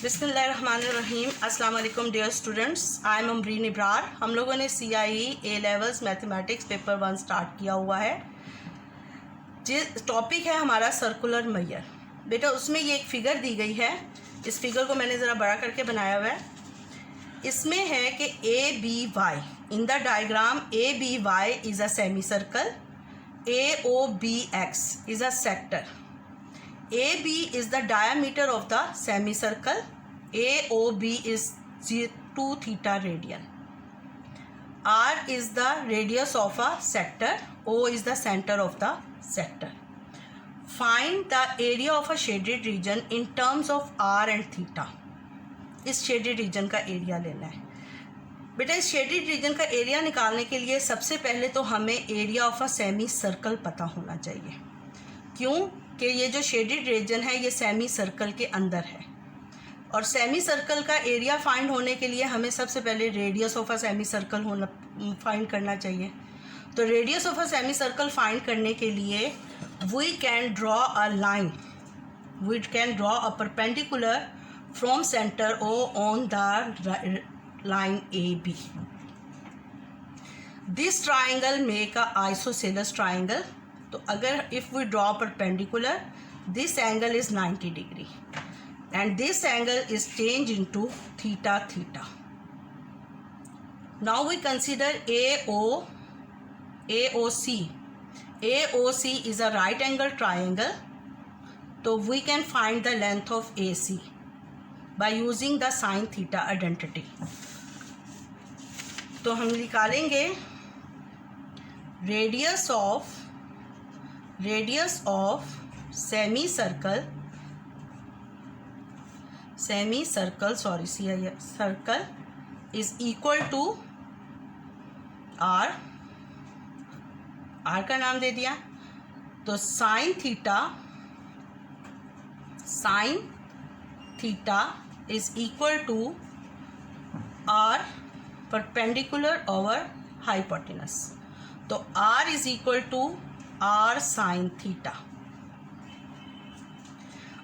बिस्मिल्लाहिर्रहमानिर्रहीम। अस्सलाम वालेकुम dear students, I am Amreen Ibrar. हम लोगों ने CIE A levels mathematics paper 1 start किया हुआ है। जिस टॉपिक है हमारा सर्कुलर मैयर। बेटा उसमें ये एक फ़िगर दी गई है, इस फिगर को मैंने ज़रा बड़ा करके बनाया हुआ है। इसमें है कि ABY in the diagram ABY is a semi circle, AOBX is a sector, AB is the diameter of the semicircle, AOB is 2 theta radian, R is the radius of a sector, O is the center of the sector. Find the area of a shaded region in terms of R and theta. इस shaded region का area लेना है। बेटा इस shaded region का area निकालने के लिए सबसे पहले तो हमें area of a semi circle पता होना चाहिए। क्यों कि ये जो शेडेड रीजन है ये सेमी सर्कल के अंदर है, और सेमी सर्कल का एरिया फाइंड होने के लिए हमें सबसे पहले radius of a semi circle होना फाइंड करना चाहिए। तो radius of a semi circle find करने के लिए we can draw a line, we can draw a perpendicular from centre O on the line AB. This triangle make a isosceles triangle. तो अगर if we draw perpendicular, this angle is 90 degree and this angle is change into theta theta. Now we consider AOC. AOC is a right angle triangle. तो we can find the length of AC by using the sin theta identity. तो हम निकालेंगे radius of semi circle is equal to R का नाम दे दिया। तो sine theta is equal to R perpendicular over hypotenuse. तो R is equal to R sine theta.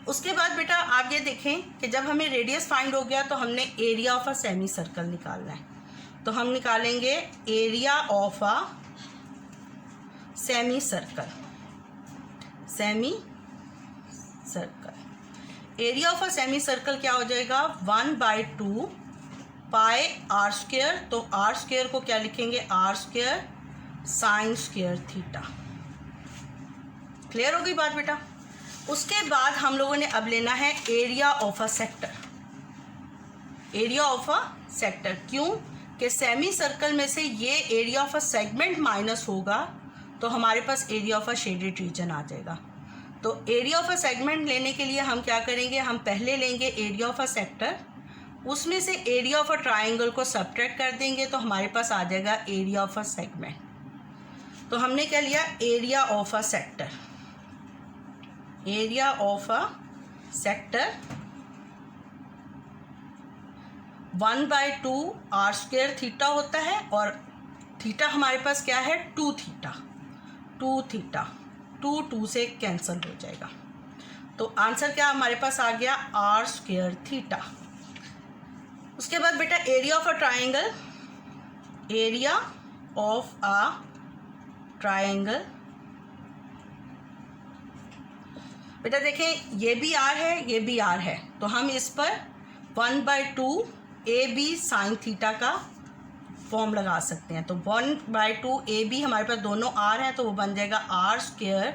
उसके बाद बेटा आप ये देखें कि जब हमें रेडियस फाइंड हो गया तो हमने area of a semi circle निकालना है। तो हम निकालेंगे area of a semi circle. Area of a semi circle क्या हो जाएगा? 1/2 पाई R स्क्वायर। तो R स्क्वायर को क्या लिखेंगे? R square sine square theta. Clear हो गई बात बेटा? उसके बाद हम लोगों ने अब लेना है area of a sector. Area of a sector क्यों कि सेमी सर्कल में से ये area of a segment minus होगा तो हमारे पास area of a shaded region आ जाएगा। तो एरिया ऑफ अ सेगमेंट लेने के लिए हम क्या करेंगे? हम पहले लेंगे एरिया ऑफ अ सेक्टर, उसमें से एरिया ऑफ अ ट्राइंगल को सब्ट्रैक्ट कर देंगे तो हमारे पास आ जाएगा एरिया ऑफ अ सेगमेंट। तो हमने क्या लिया? Area of a sector. Area of a sector 1/2 R square theta होता है, और थीटा हमारे पास क्या है? 2 थीटा। 2 से कैंसिल हो जाएगा। तो आंसर क्या हमारे पास आ गया? R square theta. उसके बाद बेटा area of a triangle. Area of a triangle बेटा देखें ये भी R है, ये भी R है, तो हम इस पर 1/2 AB साइन थीटा का फॉर्म लगा सकते हैं। तो 1/2 AB हमारे पास दोनों R हैं तो वो बन जाएगा R स्क्वायर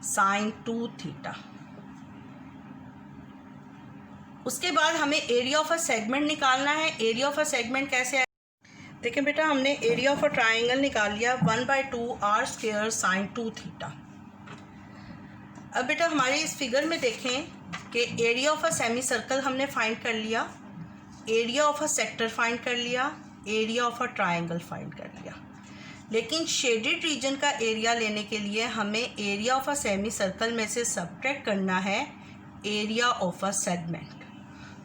साइन 2 थीटा। उसके बाद हमें एरिया ऑफ अ सेगमेंट निकालना है। एरिया ऑफ अ सेगमेंट कैसे है? देखें बेटा हमने एरिया ऑफ अ ट्राइंगल निकाल लिया 1/2 R स्क्वायर साइन 2 थीटा। अब बेटा हमारे इस फिगर में देखें कि area of a semi circle हमने फाइंड कर लिया, area of a sector find कर लिया, area of a triangle find कर लिया, लेकिन शेडेड रीजन का एरिया लेने के लिए हमें area of a semi circle में से सब्ट्रैक्ट करना है एरिया ऑफ अ सेगमेंट।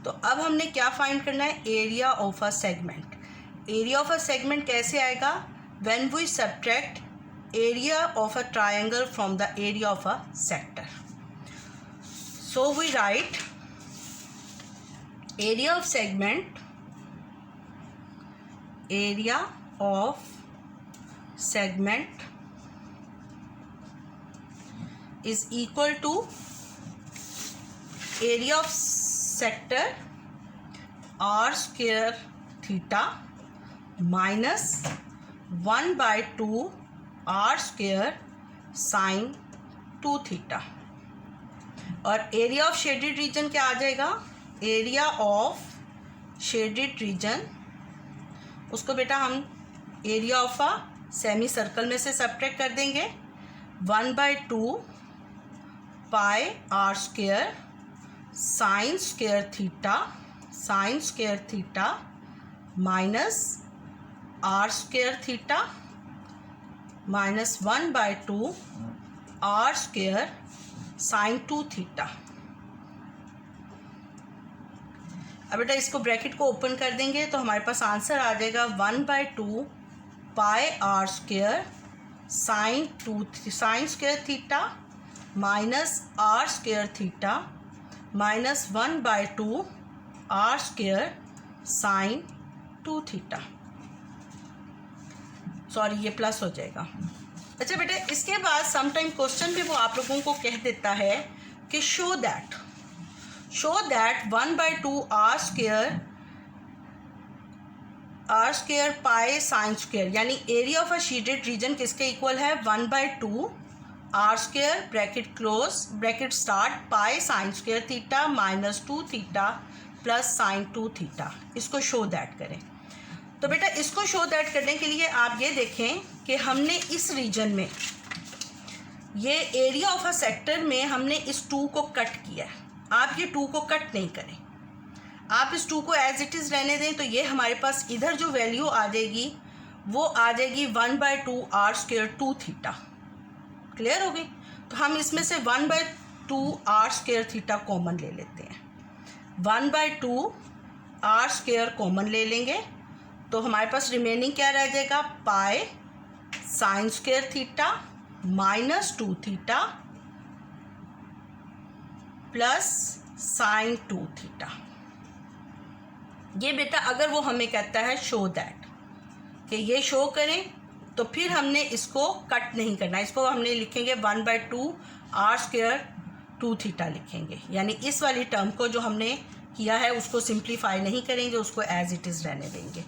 तो अब हमने क्या फाइंड करना है? Area of a segment. Area of a segment कैसे आएगा? When we subtract area of a triangle from the area of a sector. So we write area of segment is equal to area of sector r square theta minus 1/2 r square sin 2 theta। और area of shaded region क्या आ जाएगा? Area of shaded region, उसको बेटा हम area of a semi circle में से subtract कर देंगे। 1/2 pi r square sine square theta minus r square theta minus 1/2 r square sine 2 theta. अब बेटा इसको ब्रैकेट को ओपन कर देंगे तो हमारे पास आंसर आ जाएगा 1/2 pi r square sine square theta minus r square theta minus 1/2 r square sine 2 theta. Sorry, ये प्लस हो जाएगा। अच्छा बेटा, इसके बाद समटाइम क्वेश्चन में वो आप लोगों को कह देता है कि show that 1/2 r square pi sine square, यानी area of a shaded region किसके इक्वल है? 1/2 r square bracket close bracket start pi sine square theta minus 2 theta plus sine 2 theta. इसको शो दैट करें। तो बेटा इसको शो दैट करने के लिए आप ये देखें कि हमने इस रीजन में, ये एरिया ऑफ अ सेक्टर में हमने इस 2 को कट किया है। आप ये 2 को कट नहीं करें, आप इस 2 को एज इट इज़ रहने दें। तो ये हमारे पास इधर जो वैल्यू आ जाएगी वो आ जाएगी 1/2 आर स्क्वायर 2 थीटा। क्लियर हो गई? तो हम इसमें से 1/2 आर स्क्वायर थीटा कॉमन ले लेते हैं। 1/2 आर स्क्वायर कॉमन ले लेंगे तो हमारे पास रिमेनिंग क्या रह जाएगा? पाई sine square theta minus 2 theta plus sine 2 theta. ये बेटा अगर वो हमें कहता है शो दैट, कि ये शो करें, तो फिर हमने इसको कट नहीं करना, इसको हमने लिखेंगे 1/2 आर स्क्वायर 2 थीटा लिखेंगे। यानी इस वाली टर्म को जो हमने किया है उसको सिंप्लीफाई नहीं करेंगे, उसको एज इट इज़ रहने देंगे।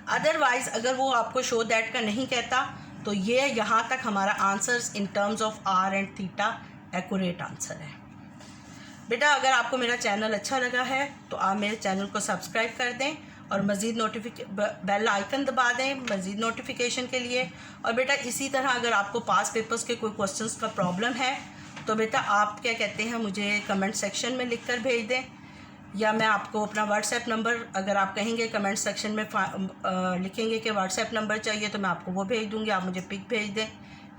अदरवाइज़ अगर वो आपको शो दैट का नहीं कहता तो ये यहाँ तक हमारा answers in terms of R and theta accurate answer है। बेटा अगर आपको मेरा चैनल अच्छा लगा है तो आप मेरे चैनल को सब्सक्राइब कर दें और मज़ीद बेल आइकन दबा दें मज़ीद नोटिफिकेशन के लिए। और बेटा इसी तरह अगर आपको पास पेपर्स के कोई क्वेश्चंस का प्रॉब्लम है तो बेटा आप क्या कहते हैं, मुझे कमेंट सेक्शन में लिख कर भेज दें, या मैं आपको अपना व्हाट्सएप नंबर, अगर आप कहेंगे कमेंट सेक्शन में लिखेंगे कि व्हाट्सएप नंबर चाहिए तो मैं आपको वो भेज दूँगी। आप मुझे पिक भेज दें,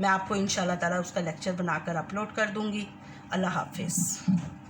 मैं आपको इंशाल्लाह ताला उसका लेक्चर बनाकर अपलोड कर दूँगी। अल्लाह हाफिज़।